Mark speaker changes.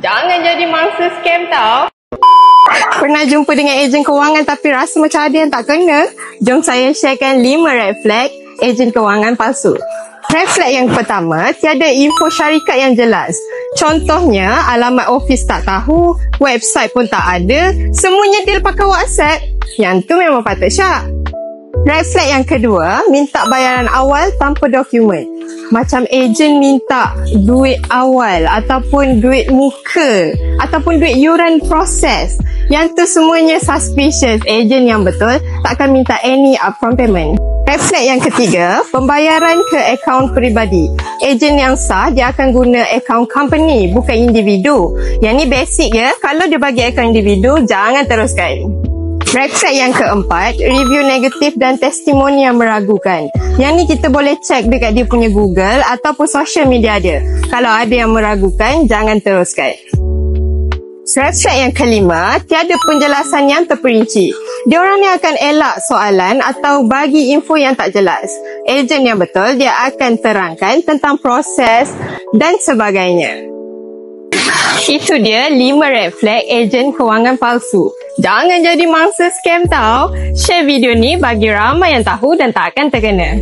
Speaker 1: Jangan jadi mangsa scam tau. Pernah jumpa dengan ejen kewangan tapi rasa macam ada yang tak kena? Jom saya sharekan 5 red flag ejen kewangan palsu. Red flag yang pertama, tiada info syarikat yang jelas. Contohnya, alamat office tak tahu, website pun tak ada, semuanya deal pakai WhatsApp. Yang tu memang patut syak. Red flag yang kedua, minta bayaran awal tanpa dokumen. Macam ejen minta duit awal ataupun duit muka ataupun duit yuran proses. Yang tu semuanya suspicious. Ejen yang betul takkan minta any upfront payment. Red flag yang ketiga, pembayaran ke akaun peribadi. Ejen yang sah, dia akan guna akaun company, bukan individu. Yang ni basic ya, kalau dia bagi akaun individu, jangan teruskan. Red flag yang keempat, review negatif dan testimoni yang meragukan. Yang ni kita boleh cek dekat dia punya Google ataupun social media dia. Kalau ada yang meragukan, jangan teruskan. Red flag yang kelima, tiada penjelasan yang terperinci. Diorang ni akan elak soalan atau bagi info yang tak jelas. Ejen yang betul, dia akan terangkan tentang proses dan sebagainya. Itu dia 5 red flag ejen kewangan palsu. Jangan jadi mangsa scam tau. Share video ni bagi ramai yang tahu dan tak akan terkena.